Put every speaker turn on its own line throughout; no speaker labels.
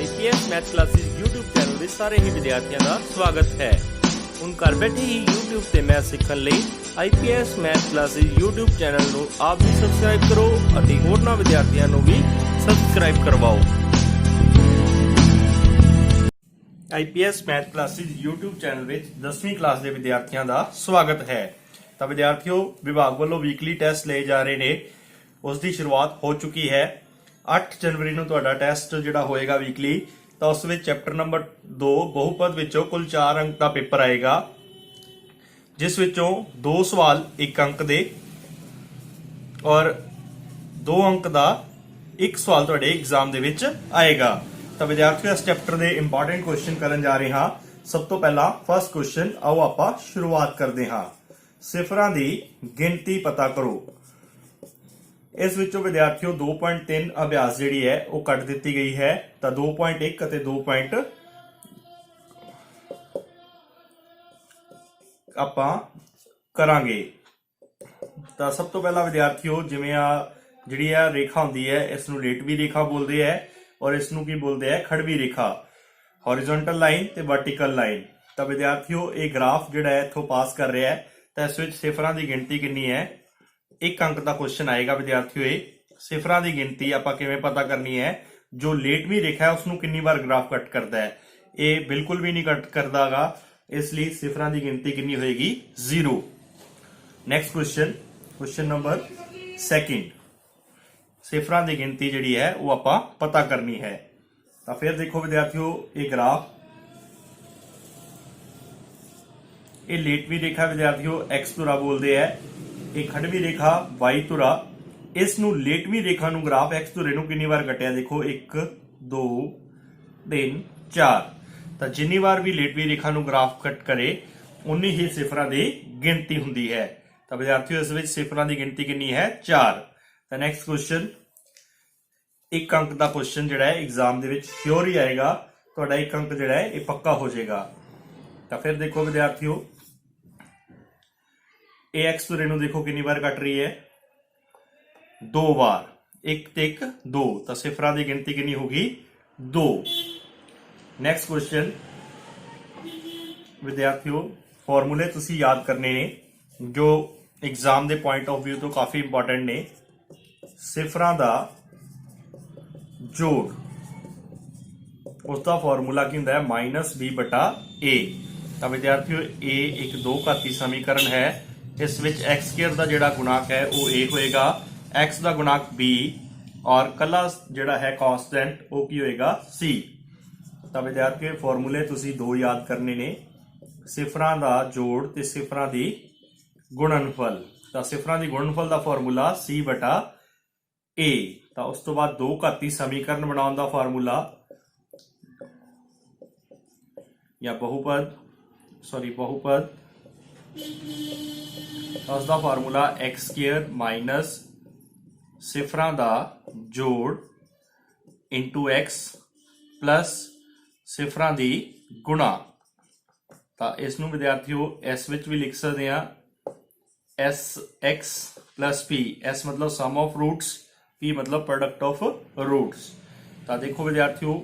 IPS math classes YouTube channel ਦੇ ਸਾਰੇ ਹੀ ਵਿਦਿਆਰਥੀਆਂ ਦਾ ਸਵਾਗਤ ਹੈ। ਹੁਣ ਘਰ ਬੈਠੇ ਹੀ YouTube ਤੇ ਮੈਥ ਸਿੱਖਣ ਲਈ IPS math classes YouTube channel ਨੂੰ ਆਪ ਵੀ ਸਬਸਕ੍ਰਾਈਬ ਕਰੋ ਅਤੇ ਹੋਰਨਾਂ ਵਿਦਿਆਰਥੀਆਂ ਨੂੰ ਵੀ ਸਬਸਕ੍ਰਾਈਬ ਕਰਵਾਓ। IPS math classes YouTube channel ਵਿੱਚ 10ਵੀਂ ਕਲਾਸ ਦੇ ਵਿਦਿਆਰਥੀਆਂ ਦਾ ਸਵਾਗਤ ਹੈ। ਤਾਂ ਵਿਦਿਆਰਥੀਓ ਵਿਭਾਗ ਵੱਲੋਂ ਵੀਕਲੀ ਟੈਸਟ ਲਏ ਜਾ ਰਹੇ ਨੇ, ਉਸ ਦੀ ਸ਼ੁਰੂਆਤ ਹੋ ਚੁੱਕੀ ਹੈ। 8 जनवरी ਨੂੰ ਤੁਹਾਡਾ ਟੈਸਟ ਜਿਹੜਾ ਹੋਏਗਾ ਵੀਕਲੀ, ਤਾਂ ਉਸ ਵਿੱਚ ਚੈਪਟਰ ਨੰਬਰ 2 ਬਹੁਪਦ ਵਿੱਚੋਂ ਕੁੱਲ 4 ਅੰਕ ਦਾ ਪੇਪਰ ਆਏਗਾ, ਜਿਸ ਵਿੱਚੋਂ 2 ਸਵਾਲ 1 ਅੰਕ ਦੇ ਔਰ 2 ਅੰਕ ਦਾ ਇੱਕ ਸਵਾਲ ਤੁਹਾਡੇ ਐਗਜ਼ਾਮ ਦੇ ਵਿੱਚ ਆਏਗਾ। ਤਾਂ ਵਿਦਿਆਰਥੀਓ ਇਸ ਚੈਪਟਰ ਦੇ ਇੰਪੋਰਟੈਂਟ ਕੁਐਸਚਨ ਕਰਨ ਜਾ ਰਹੇ ਹਾਂ। ਸਭ ਤੋਂ ਪਹਿਲਾਂ ਫਸਟ ਕੁਐਸਚਨ, ਆਓ ਆਪਾਂ ਸ਼ੁਰੂਆਤ ਕਰਦੇ ਹਾਂ। ਸਿਫਰਾਂ ਦੀ ਗਿਣਤੀ ਪਤਾ ਕਰੋ। ਇਸ ਵਿੱਚੋਂ ਵਿਦਿਆਰਥੀਓ 2.3 ਅਭਿਆਸ ਜਿਹੜੀ ਹੈ ਉਹ ਕੱਟ ਦਿੱਤੀ ਗਈ ਹੈ। ਤਾਂ 2.1 ਅਤੇ 2. ਆਪਾਂ ਕਰਾਂਗੇ। ਤਾਂ ਸਭ ਤੋਂ ਪਹਿਲਾਂ ਵਿਦਿਆਰਥੀਓ ਜਿਵੇਂ ਜਿਹੜੀ ਆ ਰੇਖਾ ਹੁੰਦੀ ਹੈ, ਇਸ ਨੂੰ ਲੇਟਵੀ ਰੇਖਾ ਬੋਲਦੇ ਆ ਔਰ ਇਸ ਨੂੰ ਕੀ ਬੋਲਦੇ ਆ, ਖੜਵੀ ਰੇਖਾ। ਹੌਰੀਜ਼ੌਂਟਲ ਲਾਈਨ ਤੇ ਵਰਟੀਕਲ ਲਾਈਨ। ਤਾਂ ਵਿਦਿਆਰਥੀਓ ਇਹ ਗ੍ਰਾਫ ਜਿਹੜਾ ਹੈ ਇੱਥੋਂ ਪਾਸ ਕਰ ਰਿਹਾ ਹੈ। ਤਾਂ ਇਸ ਵਿੱਚ ਸਿਫਰਾਂ ਦੀ ਗਿਣਤੀ ਕਿੰਨੀ ਹੈ? 1 ਅੰਕ ਦਾ ਕੁਐਸਚਨ ਆਏਗਾ ਵਿਦਿਆਰਥੀਓ। ਇਹ ਸਿਫਰਾਂ ਦੀ ਗਿਣਤੀ ਆਪਾਂ ਕਿਵੇਂ ਪਤਾ ਕਰਨੀ ਹੈ? ਜੋ ਲੇਟਵੀ ਰੇਖਾ ਹੈ ਉਸ ਨੂੰ ਕਿੰਨੀ ਵਾਰ ਗ੍ਰਾਫ ਕੱਟ ਕਰਦਾ ਹੈ? ਇਹ ਬਿਲਕੁਲ ਵੀ ਨਹੀਂ ਕੱਟ ਕਰਦਾਗਾ, ਇਸ ਲਈ ਸਿਫਰਾਂ ਦੀ ਗਿਣਤੀ ਕਿੰਨੀ ਹੋਏਗੀ? 0। ਨੈਕਸਟ ਕੁਐਸਚਨ, ਕੁਐਸਚਨ ਨੰਬਰ 2, ਸਿਫਰਾਂ ਦੀ ਗਿਣਤੀ ਜਿਹੜੀ ਹੈ ਉਹ ਆਪਾਂ ਪਤਾ ਕਰਨੀ ਹੈ। ਤਾਂ ਫਿਰ ਦੇਖੋ ਵਿਦਿਆਰਥੀਓ, ਇਹ ਗ੍ਰਾਫ, ਇਹ ਲੇਟਵੀ ਰੇਖਾ ਵਿਦਿਆਰਥੀਓ x ਧੁਰਾ ਬੋਲਦੇ ਆ, ਇਹ ਖੜਵੀ ਰੇਖਾ y ਧੁਰਾ। ਇਸ ਨੂੰ ਲੇਟਵੀ ਰੇਖਾ ਨੂੰ ਗ੍ਰਾਫ x ਧੁਰੇ ਨੂੰ ਕਿੰਨੀ ਵਾਰ ਕੱਟਿਆ? ਦੇਖੋ 1 2 3 4। ਤਾਂ ਜਿੰਨੀ ਵਾਰ ਵੀ ਲੇਟਵੀ ਰੇਖਾ ਨੂੰ ਗ੍ਰਾਫ ਕੱਟ ਕਰੇ ਉਨੀ ਹੀ ਸਿਫਰਾਂ ਦੀ ਗਿਣਤੀ ਹੁੰਦੀ ਹੈ। ਤਾਂ ਵਿਦਿਆਰਥੀਓ ਇਸ ਵਿੱਚ ਸਿਫਰਾਂ ਦੀ ਗਿਣਤੀ ਕਿੰਨੀ ਹੈ? 4। ਤਾਂ ਨੈਕਸਟ ਕੁਐਸਚਨ, 1 ਅੰਕ ਦਾ ਕੁਐਸਚਨ ਜਿਹੜਾ ਹੈ ਐਗਜ਼ਾਮ ਦੇ ਵਿੱਚ ਸ਼ੋਰ ਹੀ ਆਏਗਾ, ਤੁਹਾਡਾ 1 ਅੰਕ ਜਿਹੜਾ ਹੈ ਇਹ ਪੱਕਾ ਹੋ ਜਾਏਗਾ। ਤਾਂ ਫਿਰ ਦੇਖੋ ਵਿਦਿਆਰਥੀਓ, ਇਹ x ਧੁਰੇ ਨੂੰ ਦੇਖੋ ਕਿੰਨੀ ਵਾਰ ਕੱਟ ਰਹੀ ਹੈ? 2 ਵਾਰ। 1 ਤੇ 1 2। ਤਾਂ ਸਿਫਰਾਂ ਦੀ ਗਿਣਤੀ ਕਿੰਨੀ ਹੋਗੀ? 2। ਨੈਕਸਟ ਕੁਐਸਚਨ ਵਿਦਿਆਰਥੀਓ, ਫਾਰਮੂਲੇ ਤੁਸੀਂ ਯਾਦ ਕਰਨੇ ਨੇ ਜੋ ਐਗਜ਼ਾਮ ਦੇ ਪੁਆਇੰਟ ਆਫ ਵਿਊ ਤੋਂ ਕਾਫੀ ਇੰਪੋਰਟੈਂਟ ਨੇ। ਸਿਫਰਾਂ ਦਾ ਜੋੜ, ਉਸ ਦਾ ਫਾਰਮੂਲਾ ਕੀ ਹੁੰਦਾ ਹੈ? -b/a। ਤਾਂ ਵਿਦਿਆਰਥੀਓ ਇਹ ਇੱਕ 2 ਘਾਤੀ ਸਮੀਕਰਨ ਹੈ। ਇਸ ਵਿੱਚ x² ਦਾ ਜਿਹੜਾ ਗੁਣਾਕ ਹੈ ਉਹ a ਹੋਏਗਾ, x ਦਾ ਗੁਣਾਕ b ਔਰ ਕੱਲਾ ਜਿਹੜਾ ਹੈ ਕਾਂਸਟੈਂਟ ਉਹ ਕੀ ਹੋਏਗਾ? c। ਤਾਂ ਵਿਦਿਆਰਥੀਓ ਫਾਰਮੂਲੇ ਤੁਸੀਂ 2 ਯਾਦ ਕਰਨੇ ਨੇ, ਸਿਫਰਾਂ ਦਾ ਜੋੜ ਤੇ ਸਿਫਰਾਂ ਦੀ ਗੁਣਨਫਲ। ਤਾਂ ਸਿਫਰਾਂ ਦੀ ਗੁਣਨਫਲ ਦਾ ਫਾਰਮੂਲਾ c/a। ਤਾਂ ਉਸ ਤੋਂ ਬਾਅਦ 2 ਘਾਤੀ ਸਮੀਕਰਨ ਬਣਾਉਣ ਦਾ ਫਾਰਮੂਲਾ ਜਾਂ ਬਹੁਪਦ ਉਸ ਦਾ ਫਾਰਮੂਲਾ x² - ਸਿਫਰਾਂ ਦਾ ਜੋੜ x ਪਲੱਸ ਸਿਫਰਾਂ ਦੀ ਗੁਣਾ। ਤਾਂ ਇਸ ਨੂੰ ਵਿਦਿਆਰਥੀਓ s ਵਿੱਚ ਵੀ ਲਿਖ ਸਕਦੇ ਆ, sx + p। s ਮਤਲਬ ਸਮ ਆਫ ਰੂਟਸ, p ਮਤਲਬ ਪ੍ਰੋਡਕਟ ਆਫ ਰੂਟਸ। ਤਾਂ ਦੇਖੋ ਵਿਦਿਆਰਥੀਓ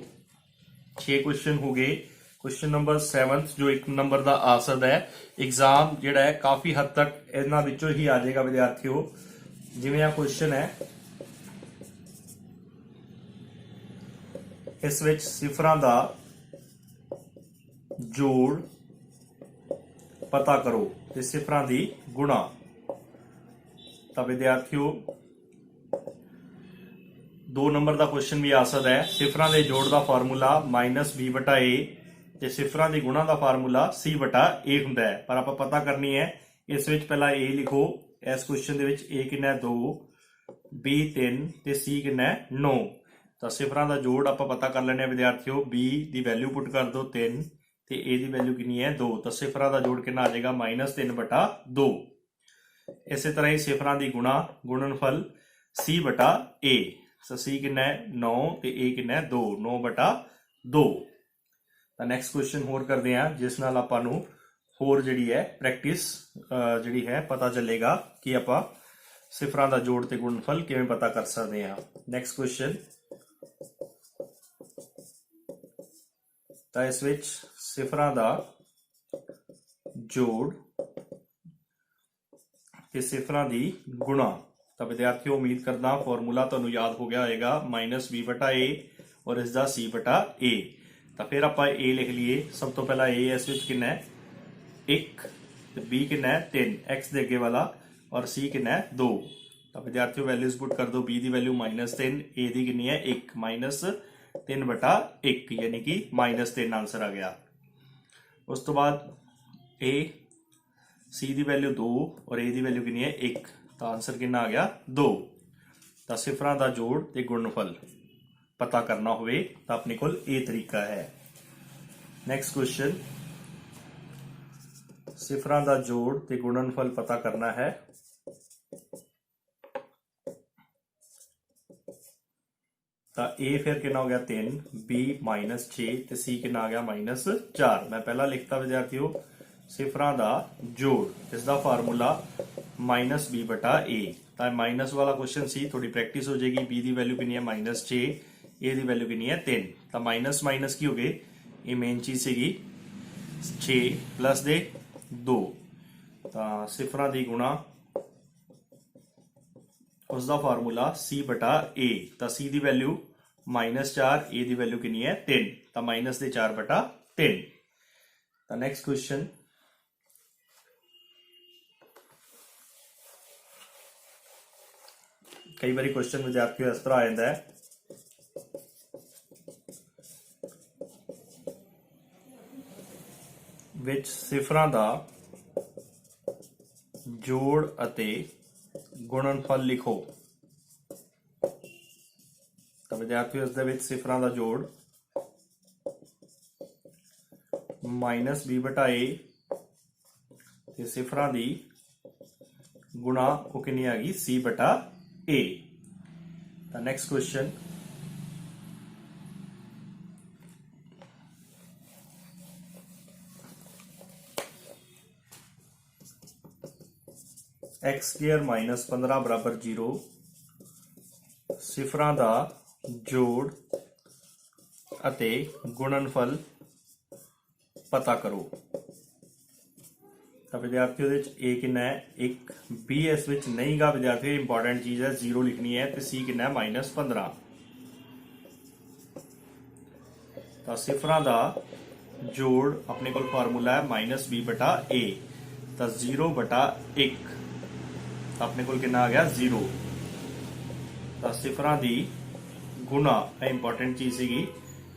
6 ਕੁਐਸਚਨ ਹੋ ਗਏ। ਕੁਐਸਚਨ ਨੰਬਰ 7 ਜੋ 1 ਨੰਬਰ ਦਾ ਆ ਸਕਦਾ ਹੈ, ਐਗਜ਼ਾਮ ਜਿਹੜਾ ਹੈ ਕਾਫੀ ਹੱਦ ਤੱਕ ਇਹਨਾਂ ਵਿੱਚੋਂ ਹੀ ਆ ਜਾਏਗਾ ਵਿਦਿਆਰਥੀਓ। ਜਿਵੇਂ ਆ ਕੁਐਸਚਨ ਹੈ, ਇਸ ਵਿੱਚ ਸਿਫਰਾਂ ਦਾ ਜੋੜ ਪਤਾ ਕਰੋ ਤੇ ਸਿਫਰਾਂ ਦੀ ਗੁਣਾ। ਤਾਂ ਵਿਦਿਆਰਥੀਓ 2 ਨੰਬਰ ਦਾ ਕੁਐਸਚਨ ਵੀ ਆ ਸਕਦਾ ਹੈ। ਸਿਫਰਾਂ ਦੇ ਜੋੜ ਦਾ ਫਾਰਮੂਲਾ -b/a ਤੇ ਸਿਫਰਾਂ ਦੀ ਗੁਣਾ ਦਾ ਫਾਰਮੂਲਾ c/a ਹੁੰਦਾ ਹੈ। ਪਰ ਆਪਾਂ ਪਤਾ ਕਰਨੀ ਹੈ, ਇਸ ਵਿੱਚ ਪਹਿਲਾਂ a ਲਿਖੋ। ਇਸ ਕੁਐਸਚਨ ਦੇ ਵਿੱਚ a ਕਿੰਨਾ ਹੈ? 2, b 3 ਤੇ c ਕਿੰਨਾ ਹੈ? 9। ਤਾਂ ਸਿਫਰਾਂ ਦਾ ਜੋੜ ਆਪਾਂ ਪਤਾ ਕਰ ਲੈਣੇ ਵਿਦਿਆਰਥੀਓ। b ਦੀ ਵੈਲਿਊ ਪੁੱਟ ਕਰ ਦਿਓ 3 ਤੇ a ਦੀ ਵੈਲਿਊ ਕਿੰਨੀ ਹੈ? 2। ਤਾਂ ਸਿਫਰਾਂ ਦਾ ਜੋੜ ਕਿੰਨਾ ਆ ਜਾਏਗਾ? -3/2। ਇਸੇ ਤਰ੍ਹਾਂ ਹੀ ਸਿਫਰਾਂ ਦੀ ਗੁਣਨਫਲ c/a। ਸੋ c ਕਿੰਨਾ ਹੈ? 9 ਤੇ a ਕਿੰਨਾ ਹੈ? 2। 9/2। ਤਾਂ ਨੈਕਸਟ ਕੁਐਸਚਨ ਹੋਰ ਕਰਦੇ ਹਾਂ, ਜਿਸ ਨਾਲ ਆਪਾਂ ਨੂੰ ਹੋਰ ਜਿਹੜੀ ਹੈ ਪ੍ਰੈਕਟਿਸ ਜਿਹੜੀ ਹੈ ਪਤਾ ਚੱਲੇਗਾ ਕਿ ਆਪਾਂ ਸਿਫਰਾਂ ਦਾ ਜੋੜ ਤੇ ਗੁਣਨਫਲ ਕਿਵੇਂ ਪਤਾ ਕਰ ਸਕਦੇ ਹਾਂ। ਨੈਕਸਟ ਕੁਐਸਚਨ, ਤਾਂ ਇਸ ਵਿੱਚ ਸਿਫਰਾਂ ਦਾ ਜੋੜ ਤੇ ਸਿਫਰਾਂ ਦੀ ਗੁਣਾ। ਤਾਂ ਵਿਦਿਆਰਥੀਓ ਉਮੀਦ ਕਰਦਾ ਫਾਰਮੂਲਾ ਤੁਹਾਨੂੰ ਯਾਦ ਹੋ ਗਿਆ ਹੋਏਗਾ -b/a और इसका c/a। तो फिर आप a लिख लीए। सब तो पहला a इस विच कितना है 1, b कितना है 3, x दे अगे वाला, और c कितना है 2। तो विद्यार्थियों वैल्यूज पुट कर दो। b की वैल्यू -3, a की कितनी है 1, -3/1 यानी कि -3 आंसर आ गया। उस तो बाद a c की वैल्यू 2 और a की वैल्यू कितनी है 1, तो आंसर कितना आ गया 2। तो सिफरां दा जोड़ ते गुणनफल पता करना होवे तो अपने कोल ये तरीका है। नेक्स्ट क्वेश्चन, सिफरां दा जोड़ ते गुणनफल पता करना है। तो ए फिर कितना हो गया 3, बी -6 ते सी कितना आ गया -4। मैं पहला लिखता विद्यार्थियों सिफरां दा जोड़, इसका फार्मूला -b/a। तो माइनस वाला क्वेश्चन सी, थोड़ी प्रैक्टिस हो जाएगी। बी की वैल्यू कितनी है -6, ए की वैल्यू कितनी है 3। तो माइनस माइनस की हो गई, ये मेन चीज सीगी 6 प्लस दे 2। तो सिफरां दी गुणा उसका फार्मूला c/a। तो c की वैल्यू -4, ए की वैल्यू कितनी है 3, तो -4/3। तो नेक्स्ट क्वेश्चन, कई बार क्वेश्चन विद्यार्थियों इस तरह आ जाता है, विच सिफरां दा जोड़ अते गुणनफल लिखो। तो विद्यार्थियों इस दे विच सिफरां दा जोड़ -b/a ते सिफरां दी गुणा वो कितनी आ गई c/a। तो नेक्स्ट क्वेश्चन, x² -15 बराबर 0, सिफरां दा जोड़ अते गुणनफल पता करो। तो विद्यार्थियों ए कितना है 1, बी इस विच नहीं गा विद्यार्थियों, इंपॉर्टेंट चीज है 0 लिखनी है। तो सी कितना है -15। तो सिफरां दा जोड़ अपने को फार्मूला है -b/a। तो 0/1, तो अपने को कितना आ गया 0। तो सिफरां दी गुणा, इंपॉर्टेंट चीज सीगी,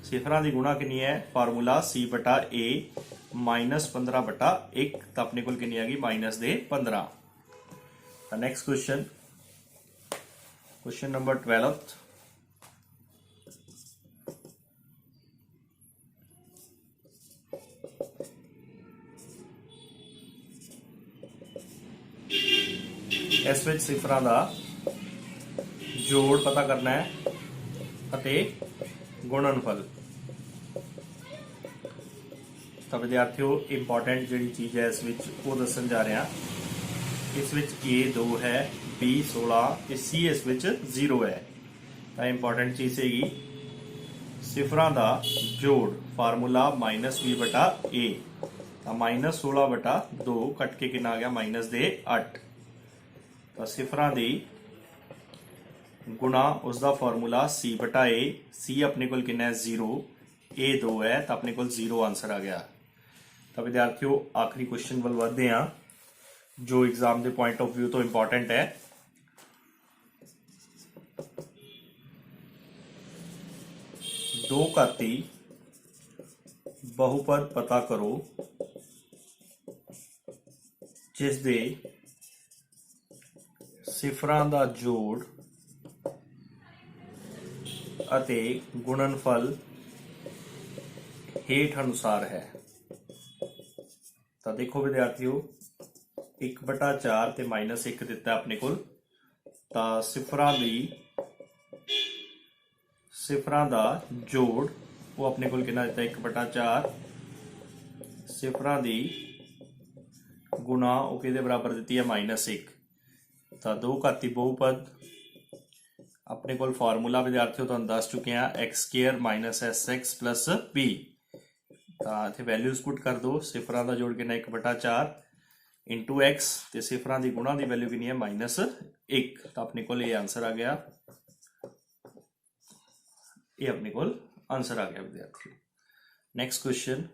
सिफरां दी गुणा कितनी है, फार्मूला c/a -15/1। तो अपने को कितनी आ गई -15। तो नेक्स्ट क्वेश्चन, क्वेश्चन नंबर 12। इस विच सिफरां दा जोड़ पता करना है अते गुणनफल। तो विद्यार्थियों इंपॉर्टेंट जिहड़ी चीज है इस विच वो दसन जा रहा। इस विच ए 2 है, बी 16 ते सी इस विच 0 है। तो इंपॉर्टेंट चीज हैगी सिफरां दा जोड़, फार्मूला -b/a। तो -16/2 कट के कितना आ गया -8। तो सिफरां दी गुणा उसका फार्मूला c/a। सी अपने को कितना है 0, ए 2 है, तो अपने को 0 आंसर आ गया। तो विद्यार्थियों आखिरी क्वेश्चन वाल वधदे हां, जो एग्जाम के पॉइंट ऑफ व्यू तो इंपॉर्टेंट है। दो घाती बहुपद पता करो जिस दे सिफरां दा जोड़ अते गुणनफल हेठ अनुसार है। तो देखो विद्यार्थियों 1/4 ते -1 दिता अपने को। तो सिफरां दा जोड़ वो अपने को कितना दिता 1/4, सिफरां दी गुणा वो किहदे बराबर दी है -1। तो दो घाती बहुपद अपने को फार्मूला विद्यार्थियों तुहानूं दस चुके हैं x² - sx + b। ਤਾਂ ਇੱਥੇ ਵੈਲਿਊਜ਼ ਪੁੱਟ ਕਰ ਦੋ। ਸਿਫਰਾਂ ਦਾ ਜੋੜ ਕਿੰਨਾ 1/4 ਇੰਟੂ x ਤੇ ਸਿਫਰਾਂ ਦੀ ਗੁਣਾ ਦੀ ਵੈਲਿਊ ਕਿੰਨੀ ਹੈ -1। ਤਾਂ ਆਪਣੇ ਕੋਲ ਇਹ ਆਨਸਰ ਆ ਗਿਆ। ਇਹ ਆਪਣੇ ਕੋਲ ਆਨਸਰ ਆ ਗਿਆ ਵਿਦਿਆਰਥੀਓ। ਨੈਕਸਟ ਕੁਐਸਚਨ,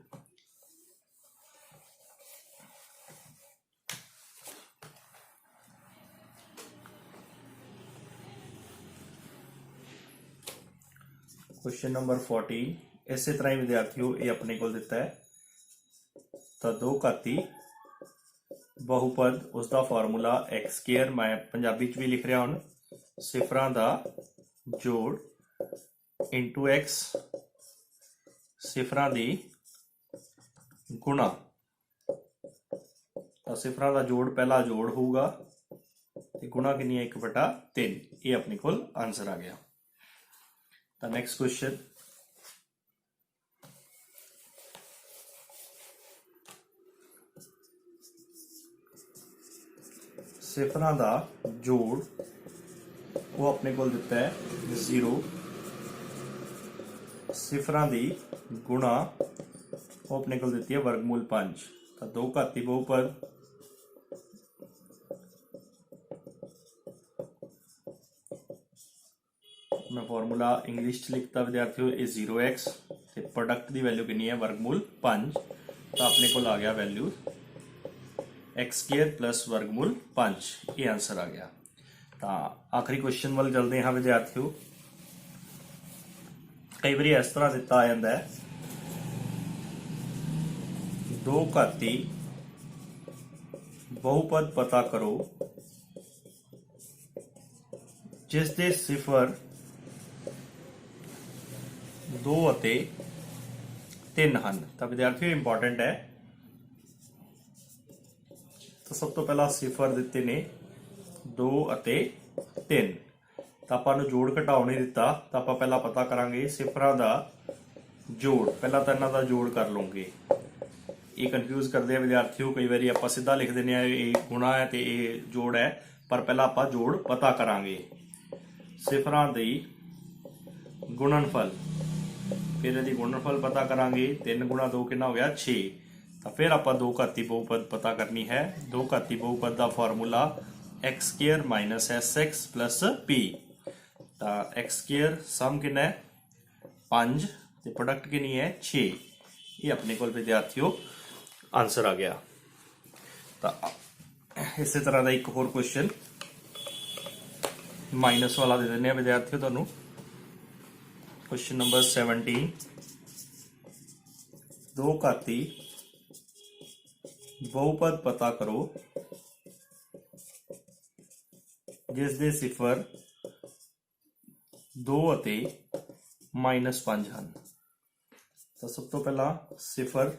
क्वेश्चन नंबर 14 इसे तरह ही विद्यार्थियों ये अपने को दिता है। तो दो घाती बहुपद उसका फार्मूला एक्स स्केयर, मैं पंजाबी च भी लिख रहा हूँ, सिफरां दा जोड़ इंटू एक्स सिफरां दी गुणा। तो सिफरां दा जोड़ पहला जोड़ होगा ते गुणा कितनी है 1/3। ये अपने को आंसर आ गया। तो नेक्स्ट क्वेश्चन, सिफरां दा जोड़ वो अपने को दिता है 0, सिफरां दी गुणा वो अपने को दिती है वर्गमूल 5। तो दो घाती बहुपद मैं फॉर्मूला इंग्लिश लिखता विद्यार्थियों, ये 0x ते प्रोडक्ट की वैल्यू कितनी है वर्गमूल 5। तो अपने को आ गया वैल्यू एक्स स्केयर प्लस वर्गमूल 5। ये आंसर आ गया। तो आखिरी क्वेश्चन वाल चलते हैं विद्यार्थियों। कई बार इस तरह दिता आ जाता है, दो घाती बहुपद पता करो जिस दे सिफर 2 ਅਤੇ 3 ਹਨ। ਤਾਂ ਵਿਦਿਆਰਥੀਓ ਇੰਪੋਰਟੈਂਟ ਹੈ। ਤਾਂ ਸਭ ਤੋਂ ਪਹਿਲਾਂ ਸਿਫਰ ਦਿੱਤੇ ਨੇ 2 ਅਤੇ 3। ਤਾਂ ਆਪਾਂ ਨੂੰ ਜੋੜ ਘਟਾਓ ਨਹੀਂ ਦਿੱਤਾ, ਤਾਂ ਆਪਾਂ ਪਹਿਲਾਂ ਪਤਾ ਕਰਾਂਗੇ ਸਿਫਰਾਂ ਦਾ ਜੋੜ। ਪਹਿਲਾਂ ਤਾਂ ਇਹਨਾਂ ਦਾ ਜੋੜ ਕਰ ਲਵਾਂਗੇ। ਇਹ ਕਨਫਿਊਜ਼ ਕਰਦੇ ਆ ਵਿਦਿਆਰਥੀਓ, ਕਈ ਵਾਰੀ ਆਪਾਂ ਸਿੱਧਾ ਲਿਖ ਦਿੰਦੇ ਆ ਇਹ ਗੁਣਾ ਹੈ ਤੇ ਇਹ ਜੋੜ ਹੈ, ਪਰ ਪਹਿਲਾਂ ਆਪਾਂ ਜੋੜ ਪਤਾ ਕਰਾਂਗੇ। ਸਿਫਰਾਂ ਦੀ ਗੁਣਨਫਲ, फिर यदि गुणनफल पता करांगे 3 गुणा 2 कितना हो गया 6। तो फिर आप दो घाती बहुपद पता करनी है। दो घाती बहुपद का formula x square minus S x plus P. तो एक्स स्केयर सम कितना है 5 ते प्रोडक्ट कितनी है 6। ये अपने को विद्यार्थियों आंसर आ गया। तो इस तरह का एक होर क्वेश्चन माइनस वाला दे देने विद्यार्थियों तुहानू। क्वेश्चन नंबर 17, दो घाती बहुपद पता करो जिस दे सिफर 2 ਅਤੇ -5 ਹਨ। तो सब तो पहला सिफर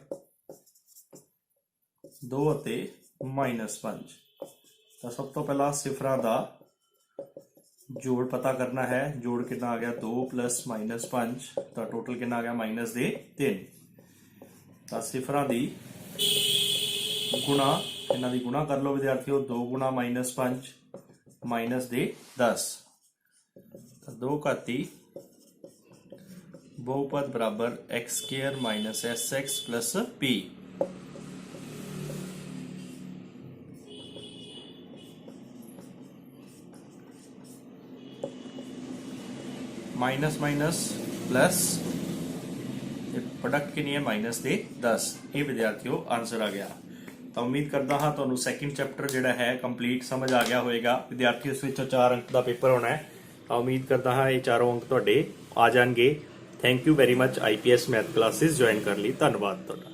2 ਅਤੇ -5। तो सब तो पहला सिफरां दा जोड़ पता करना है। जोड़ कितना आ गया 2 + -5। तो टोटल कितना आ गया -3। तो सिफरां दी गुणा, इन्हां दी गुणा कर लो विद्यार्थियों। 2 गुणा -5 -10। तो दो घाती बहुपद बराबर x square minus S x plus P. Minus minus plus product कितनी है -10। ये विद्यार्थियों आंसर आ गया। तो उम्मीद करता हाँ तुहानू सैकेंड चैप्टर जिहड़ा है कंप्लीट समझ आ गया होएगा। विद्यार्थियों इस विचों 4 अंक का पेपर होना है। तो उम्मीद करता हाँ ये चारों अंक तुहाडे आ जाएंगे। Thank you very much. IPS math classes join कर ली। धन्यवाद तुहाडा।